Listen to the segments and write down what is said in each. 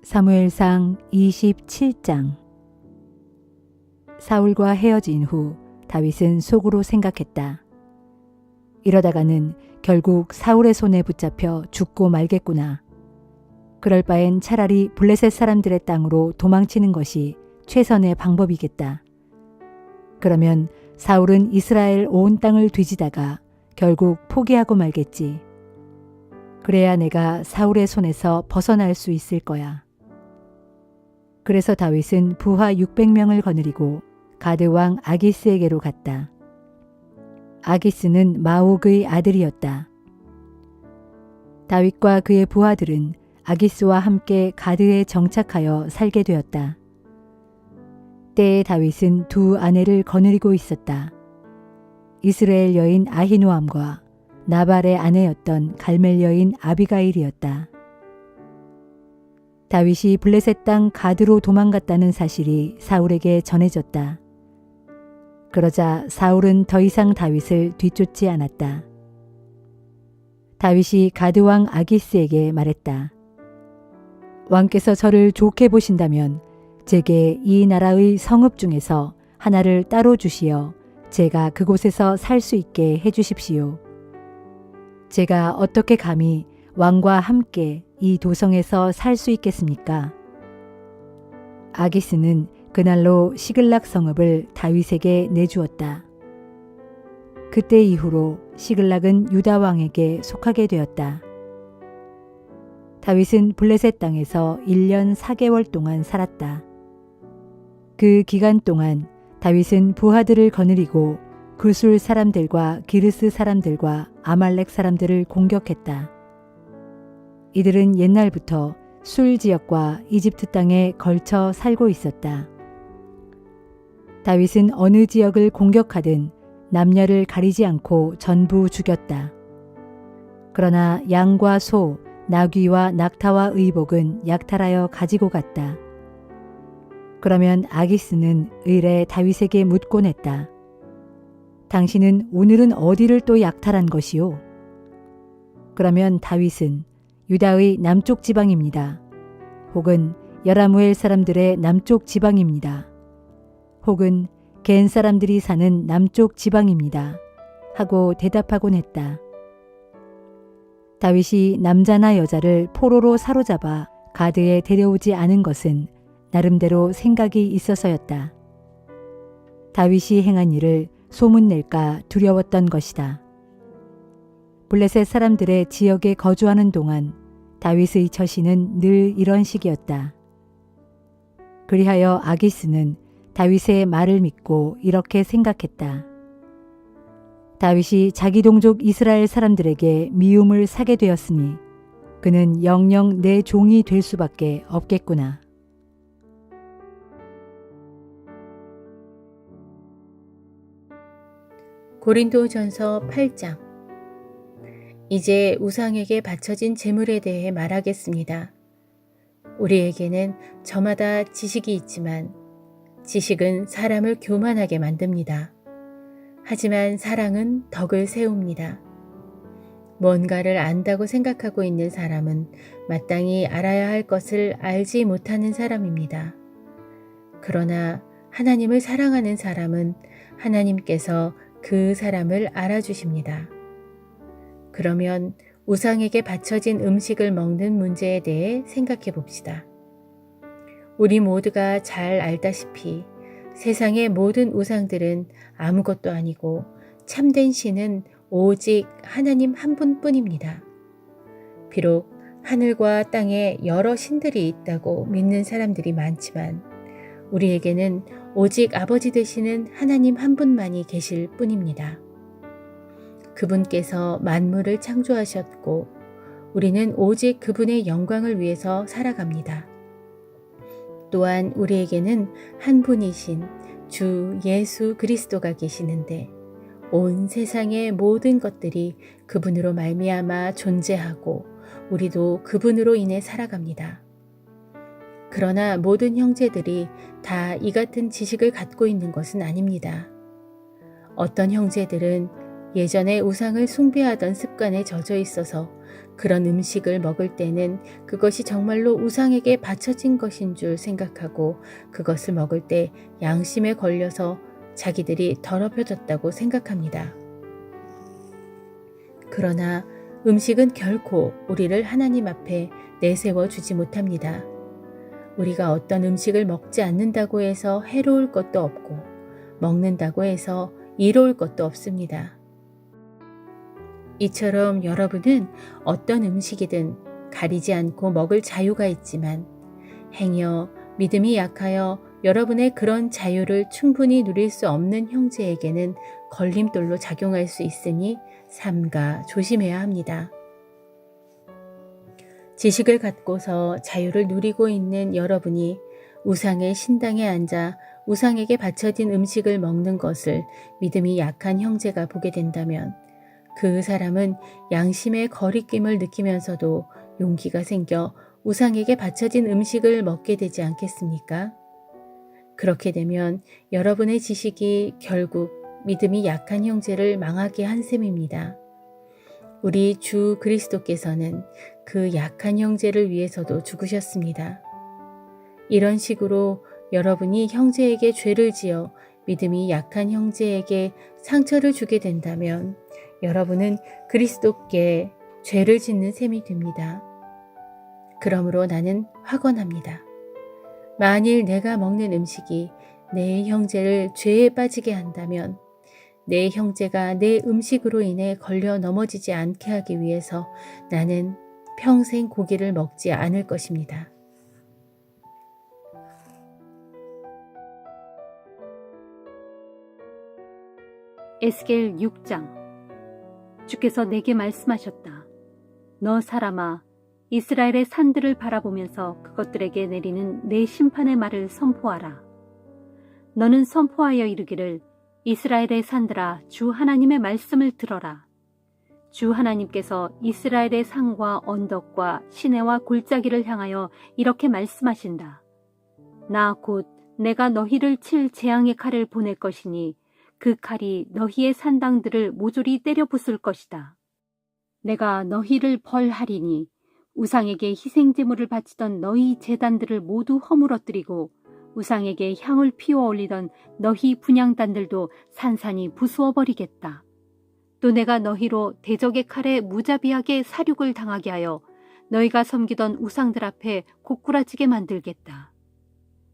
사무엘상 27장. 사울과 헤어진 후 다윗은 속으로 생각했다. 이러다가는 결국 사울의 손에 붙잡혀 죽고 말겠구나. 그럴 바엔 차라리 블레셋 사람들의 땅으로 도망치는 것이 최선의 방법이겠다. 그러면 사울은 이스라엘 온 땅을 뒤지다가 결국 포기하고 말겠지. 그래야 내가 사울의 손에서 벗어날 수 있을 거야. 그래서 다윗은 부하 600명을 거느리고 가드 왕 아기스에게로 갔다. 아기스는 마옥의 아들이었다. 다윗과 그의 부하들은 아기스와 함께 가드에 정착하여 살게 되었다. 때에 다윗은 두 아내를 거느리고 있었다. 이스라엘 여인 아히노암과 나발의 아내였던 갈멜 여인 아비가일이었다. 다윗이 블레셋 땅 가드로 도망갔다는 사실이 사울에게 전해졌다. 그러자 사울은 더 이상 다윗을 뒤쫓지 않았다. 다윗이 가드 왕 아기스에게 말했다. 왕께서 저를 좋게 보신다면 제게 이 나라의 성읍 중에서 하나를 따로 주시어 제가 그곳에서 살 수 있게 해 주십시오. 제가 어떻게 감히 왕과 함께 이 도성에서 살 수 있겠습니까? 아기스는 그날로 시글락 성읍을 다윗에게 내주었다. 그때 이후로 시글락은 유다 왕에게 속하게 되었다. 다윗은 블레셋 땅에서 1년 4개월 동안 살았다. 그 기간 동안 다윗은 부하들을 거느리고 구술 사람들과 기르스 사람들과 아말렉 사람들을 공격했다. 이들은 옛날부터 술 지역과 이집트 땅에 걸쳐 살고 있었다. 다윗은 어느 지역을 공격하든 남녀를 가리지 않고 전부 죽였다. 그러나 양과 소, 나귀와 낙타와 의복은 약탈하여 가지고 갔다. 그러면 아기스는 의례 다윗에게 묻곤 했다. 당신은 오늘은 어디를 또 약탈한 것이요? 그러면 다윗은 유다의 남쪽 지방입니다. 혹은 여라무엘 사람들의 남쪽 지방입니다. 혹은 겐 사람들이 사는 남쪽 지방입니다. 하고 대답하곤 했다. 다윗이 남자나 여자를 포로로 사로잡아 가드에 데려오지 않은 것은 나름대로 생각이 있어서였다. 다윗이 행한 일을 소문낼까 두려웠던 것이다. 블레셋 사람들의 지역에 거주하는 동안 다윗의 처신은 늘 이런 식이었다. 그리하여 아기스는 다윗의 말을 믿고 이렇게 생각했다. 다윗이 자기 동족 이스라엘 사람들에게 미움을 사게 되었으니 그는 영영 내 종이 될 수밖에 없겠구나. 고린도전서 8장. 이제 우상에게 바쳐진 제물에 대해 말하겠습니다. 우리에게는 저마다 지식이 있지만 지식은 사람을 교만하게 만듭니다. 하지만 사랑은 덕을 세웁니다. 뭔가를 안다고 생각하고 있는 사람은 마땅히 알아야 할 것을 알지 못하는 사람입니다. 그러나 하나님을 사랑하는 사람은 하나님께서 그 사람을 알아주십니다. 그러면 우상에게 바쳐진 음식을 먹는 문제에 대해 생각해 봅시다. 우리 모두가 잘 알다시피 세상의 모든 우상들은 아무것도 아니고 참된 신은 오직 하나님 한 분뿐입니다. 비록 하늘과 땅에 여러 신들이 있다고 믿는 사람들이 많지만 우리에게는 오직 아버지 되시는 하나님 한 분만이 계실 뿐입니다. 그분께서 만물을 창조하셨고 우리는 오직 그분의 영광을 위해서 살아갑니다. 또한 우리에게는 한 분이신 주 예수 그리스도가 계시는데 온 세상의 모든 것들이 그분으로 말미암아 존재하고 우리도 그분으로 인해 살아갑니다. 그러나 모든 형제들이 다 이 같은 지식을 갖고 있는 것은 아닙니다. 어떤 형제들은 예전에 우상을 숭배하던 습관에 젖어 있어서 그런 음식을 먹을 때는 그것이 정말로 우상에게 바쳐진 것인 줄 생각하고 그것을 먹을 때 양심에 걸려서 자기들이 더럽혀졌다고 생각합니다. 그러나 음식은 결코 우리를 하나님 앞에 내세워 주지 못합니다. 우리가 어떤 음식을 먹지 않는다고 해서 해로울 것도 없고 먹는다고 해서 이로울 것도 없습니다. 이처럼 여러분은 어떤 음식이든 가리지 않고 먹을 자유가 있지만 행여 믿음이 약하여 여러분의 그런 자유를 충분히 누릴 수 없는 형제에게는 걸림돌로 작용할 수 있으니 삼가 조심해야 합니다. 지식을 갖고서 자유를 누리고 있는 여러분이 우상의 신당에 앉아 우상에게 바쳐진 음식을 먹는 것을 믿음이 약한 형제가 보게 된다면 그 사람은 양심의 거리낌을 느끼면서도 용기가 생겨 우상에게 바쳐진 음식을 먹게 되지 않겠습니까? 그렇게 되면 여러분의 지식이 결국 믿음이 약한 형제를 망하게 한 셈입니다. 우리 주 그리스도께서는 그 약한 형제를 위해서도 죽으셨습니다. 이런 식으로 여러분이 형제에게 죄를 지어 믿음이 약한 형제에게 상처를 주게 된다면 여러분은 그리스도께 죄를 짓는 셈이 됩니다. 그러므로 나는 확언합니다. 만일 내가 먹는 음식이 내 형제를 죄에 빠지게 한다면 내 형제가 내 음식으로 인해 걸려 넘어지지 않게 하기 위해서 나는 평생 고기를 먹지 않을 것입니다. 에스겔 6장. 주께서 내게 말씀하셨다. 너 사람아, 이스라엘의 산들을 바라보면서 그것들에게 내리는 내 심판의 말을 선포하라. 너는 선포하여 이르기를 이스라엘의 산들아, 주 하나님의 말씀을 들어라. 주 하나님께서 이스라엘의 산과 언덕과 시내와 골짜기를 향하여 이렇게 말씀하신다. 나 곧 내가 너희를 칠 재앙의 칼을 보낼 것이니 그 칼이 너희의 산당들을 모조리 때려 부술 것이다. 내가 너희를 벌하리니 우상에게 희생제물을 바치던 너희 제단들을 모두 허물어뜨리고 우상에게 향을 피워 올리던 너희 분향단들도 산산이 부수어 버리겠다. 또 내가 너희로 대적의 칼에 무자비하게 사륙을 당하게 하여 너희가 섬기던 우상들 앞에 고꾸라지게 만들겠다.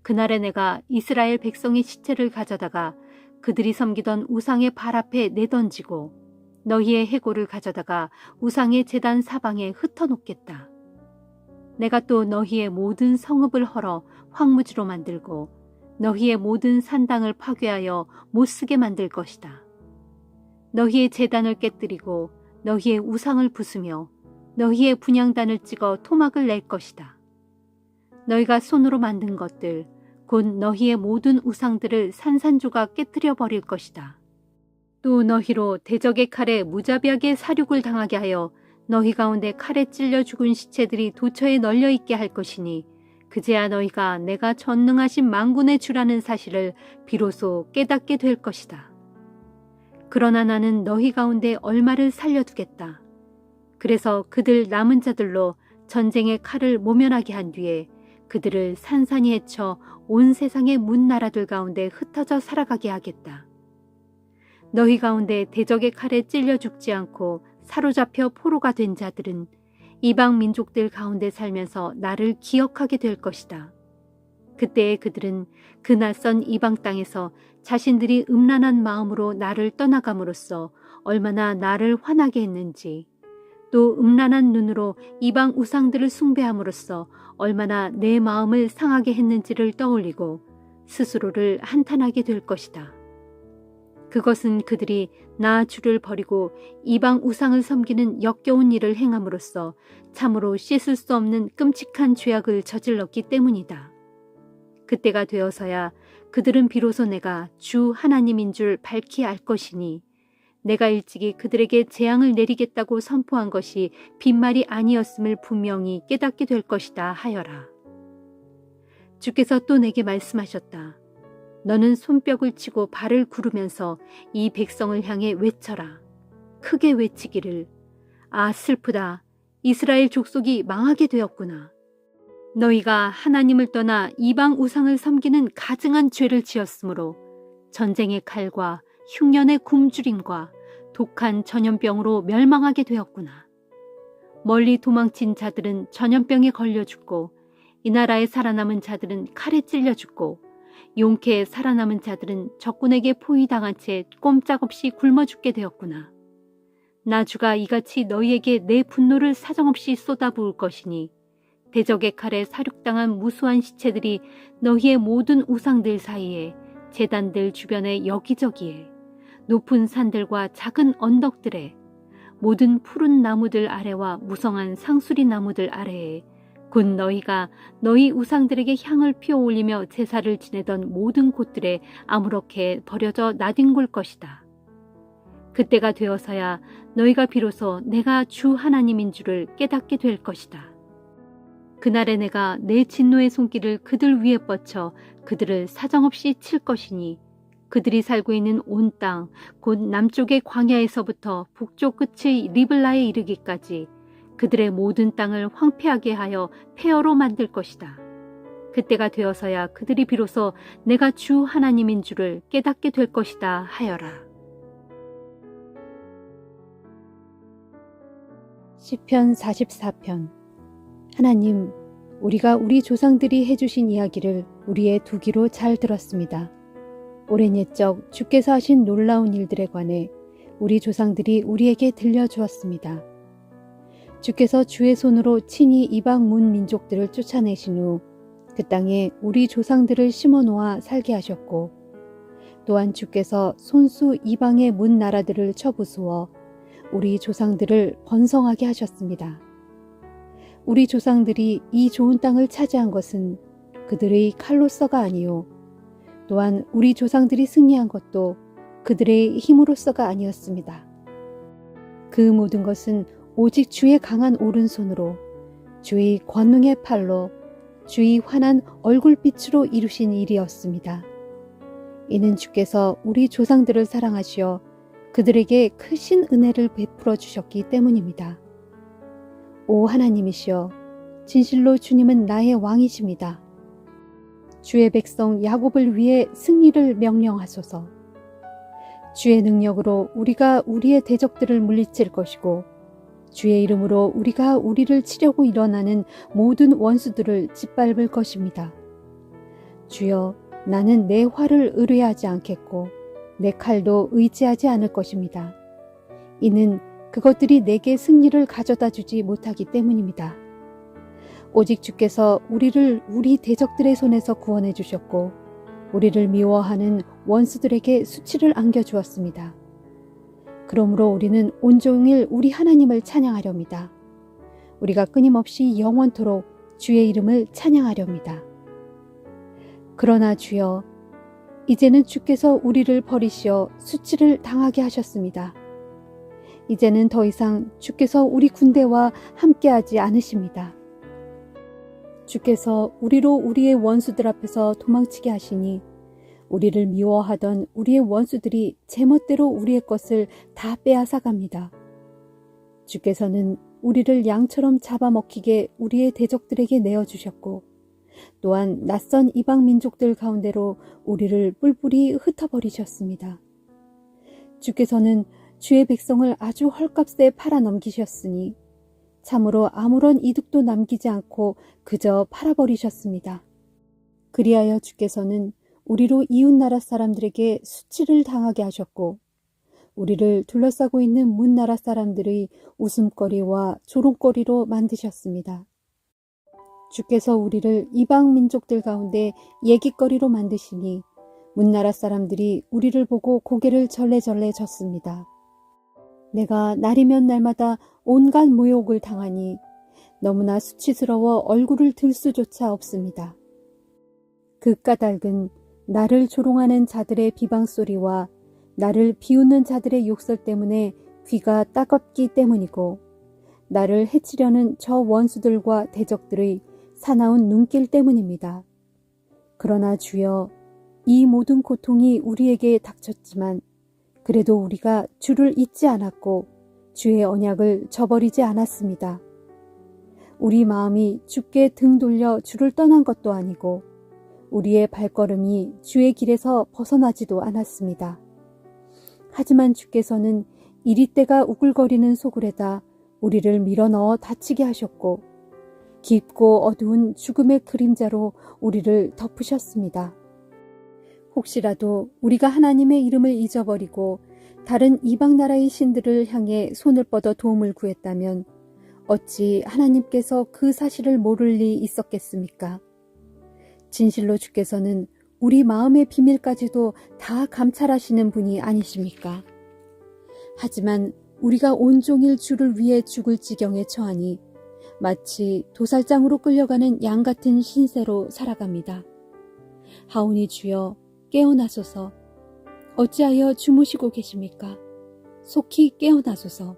그날에 내가 이스라엘 백성의 시체를 가져다가 그들이 섬기던 우상의 발 앞에 내던지고 너희의 해골을 가져다가 우상의 제단 사방에 흩어놓겠다. 내가 또 너희의 모든 성읍을 헐어 황무지로 만들고 너희의 모든 산당을 파괴하여 못쓰게 만들 것이다. 너희의 제단을 깨뜨리고 너희의 우상을 부수며 너희의 분향단을 찍어 토막을 낼 것이다. 너희가 손으로 만든 것들 곧 너희의 모든 우상들을 산산조각 깨뜨려 버릴 것이다. 또 너희로 대적의 칼에 무자비하게 사륙을 당하게 하여 너희 가운데 칼에 찔려 죽은 시체들이 도처에 널려 있게 할 것이니 그제야 너희가 내가 전능하신 만군의 주라는 사실을 비로소 깨닫게 될 것이다. 그러나 나는 너희 가운데 얼마를 살려두겠다. 그래서 그들 남은 자들로 전쟁의 칼을 모면하게 한 뒤에 그들을 산산이 헤쳐 온 세상의 문나라들 가운데 흩어져 살아가게 하겠다. 너희 가운데 대적의 칼에 찔려 죽지 않고 사로잡혀 포로가 된 자들은 이방 민족들 가운데 살면서 나를 기억하게 될 것이다. 그때에 그들은 그 낯선 이방 땅에서 자신들이 음란한 마음으로 나를 떠나감으로써 얼마나 나를 화나게 했는지, 또 음란한 눈으로 이방 우상들을 숭배함으로써 얼마나 내 마음을 상하게 했는지를 떠올리고 스스로를 한탄하게 될 것이다. 그것은 그들이 나 주를 버리고 이방 우상을 섬기는 역겨운 일을 행함으로써 참으로 씻을 수 없는 끔찍한 죄악을 저질렀기 때문이다. 그때가 되어서야 그들은 비로소 내가 주 하나님인 줄 밝히 알 것이니 내가 일찍이 그들에게 재앙을 내리겠다고 선포한 것이 빈말이 아니었음을 분명히 깨닫게 될 것이다 하여라. 주께서 또 내게 말씀하셨다. 너는 손뼉을 치고 발을 구르면서 이 백성을 향해 외쳐라. 크게 외치기를 아 슬프다. 이스라엘 족속이 망하게 되었구나. 너희가 하나님을 떠나 이방 우상을 섬기는 가증한 죄를 지었으므로 전쟁의 칼과 흉년의 굶주림과 독한 전염병으로 멸망하게 되었구나. 멀리 도망친 자들은 전염병에 걸려 죽고 이 나라에 살아남은 자들은 칼에 찔려 죽고 용케에 살아남은 자들은 적군에게 포위당한 채 꼼짝없이 굶어 죽게 되었구나. 나 주가 이같이 너희에게 내 분노를 사정없이 쏟아부을 것이니 대적의 칼에 사륙당한 무수한 시체들이 너희의 모든 우상들 사이에 제단들 주변에 여기저기에 높은 산들과 작은 언덕들에 모든 푸른 나무들 아래와 무성한 상수리 나무들 아래에 곧 너희가 너희 우상들에게 향을 피워 올리며 제사를 지내던 모든 곳들에 아무렇게 버려져 나뒹굴 것이다. 그때가 되어서야 너희가 비로소 내가 주 하나님인 줄을 깨닫게 될 것이다. 그날에 내가 내 진노의 손길을 그들 위에 뻗쳐 그들을 사정없이 칠 것이니 그들이 살고 있는 온 땅, 곧 남쪽의 광야에서부터 북쪽 끝의 리블라에 이르기까지 그들의 모든 땅을 황폐하게 하여 폐허로 만들 것이다. 그때가 되어서야 그들이 비로소 내가 주 하나님인 줄을 깨닫게 될 것이다 하여라. 시편 44편. 하나님, 우리가 우리 조상들이 해주신 이야기를 우리의 두 귀로 잘 들었습니다. 오랜 옛적 주께서 하신 놀라운 일들에 관해 우리 조상들이 우리에게 들려주었습니다. 주께서 주의 손으로 친히 이방 문 민족들을 쫓아내신 후 그 땅에 우리 조상들을 심어놓아 살게 하셨고, 또한 주께서 손수 이방의 문 나라들을 쳐부수어 우리 조상들을 번성하게 하셨습니다. 우리 조상들이 이 좋은 땅을 차지한 것은 그들의 칼로서가 아니요, 또한 우리 조상들이 승리한 것도 그들의 힘으로서가 아니었습니다. 그 모든 것은 오직 주의 강한 오른손으로, 주의 권능의 팔로, 주의 환한 얼굴빛으로 이루신 일이었습니다. 이는 주께서 우리 조상들을 사랑하시어 그들에게 크신 은혜를 베풀어 주셨기 때문입니다. 오 하나님이시여, 진실로 주님은 나의 왕이십니다. 주의 백성 야곱을 위해 승리를 명령하소서. 주의 능력으로 우리가 우리의 대적들을 물리칠 것이고, 주의 이름으로 우리가 우리를 치려고 일어나는 모든 원수들을 짓밟을 것입니다. 주여, 나는 내 활을 의뢰하지 않겠고 내 칼도 의지하지 않을 것입니다. 이는 그것들이 내게 승리를 가져다 주지 못하기 때문입니다. 오직 주께서 우리를 우리 대적들의 손에서 구원해 주셨고 우리를 미워하는 원수들에게 수치를 안겨주었습니다. 그러므로 우리는 온종일 우리 하나님을 찬양하렵니다. 우리가 끊임없이 영원토록 주의 이름을 찬양하렵니다. 그러나 주여, 이제는 주께서 우리를 버리시어 수치를 당하게 하셨습니다. 이제는 더 이상 주께서 우리 군대와 함께하지 않으십니다. 주께서 우리로 우리의 원수들 앞에서 도망치게 하시니 우리를 미워하던 우리의 원수들이 제멋대로 우리의 것을 다 빼앗아갑니다. 주께서는 우리를 양처럼 잡아먹히게 우리의 대적들에게 내어주셨고 또한 낯선 이방 민족들 가운데로 우리를 뿔뿔이 흩어버리셨습니다. 주께서는 주의 백성을 아주 헐값에 팔아넘기셨으니 참으로 아무런 이득도 남기지 않고 그저 팔아버리셨습니다. 그리하여 주께서는 우리로 이웃나라 사람들에게 수치를 당하게 하셨고 우리를 둘러싸고 있는 문나라 사람들의 웃음거리와 조롱거리로 만드셨습니다. 주께서 우리를 이방 민족들 가운데 얘기거리로 만드시니 문나라 사람들이 우리를 보고 고개를 절레절레 졌습니다. 내가 날이면 날마다 온갖 모욕을 당하니 너무나 수치스러워 얼굴을 들 수조차 없습니다. 그 까닭은 나를 조롱하는 자들의 비방소리와 나를 비웃는 자들의 욕설 때문에 귀가 따갑기 때문이고 나를 해치려는 저 원수들과 대적들의 사나운 눈길 때문입니다. 그러나 주여, 이 모든 고통이 우리에게 닥쳤지만 그래도 우리가 주를 잊지 않았고 주의 언약을 저버리지 않았습니다. 우리 마음이 주께 등 돌려 주를 떠난 것도 아니고 우리의 발걸음이 주의 길에서 벗어나지도 않았습니다. 하지만 주께서는 이리때가 우글거리는 소굴에다 우리를 밀어넣어 다치게 하셨고 깊고 어두운 죽음의 그림자로 우리를 덮으셨습니다. 혹시라도 우리가 하나님의 이름을 잊어버리고 다른 이방 나라의 신들을 향해 손을 뻗어 도움을 구했다면 어찌 하나님께서 그 사실을 모를 리 있었겠습니까? 진실로 주께서는 우리 마음의 비밀까지도 다 감찰하시는 분이 아니십니까? 하지만 우리가 온종일 주를 위해 죽을 지경에 처하니 마치 도살장으로 끌려가는 양 같은 신세로 살아갑니다. 하오니 주여 깨어나소서. 어찌하여 주무시고 계십니까? 속히 깨어나소서.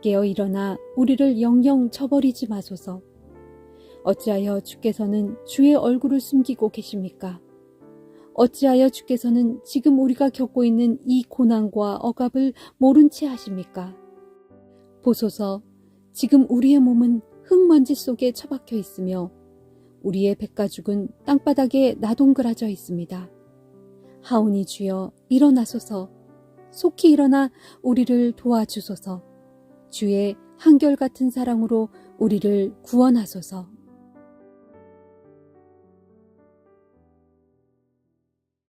깨어 일어나 우리를 영영 저버리지 마소서. 어찌하여 주께서는 주의 얼굴을 숨기고 계십니까? 어찌하여 주께서는 지금 우리가 겪고 있는 이 고난과 억압을 모른 채 하십니까? 보소서, 지금 우리의 몸은 흙먼지 속에 처박혀 있으며 우리의 백가죽은 땅바닥에 나동그라져 있습니다. 하오니 주여 일어나소서. 속히 일어나 우리를 도와주소서. 주의 한결같은 사랑으로 우리를 구원하소서.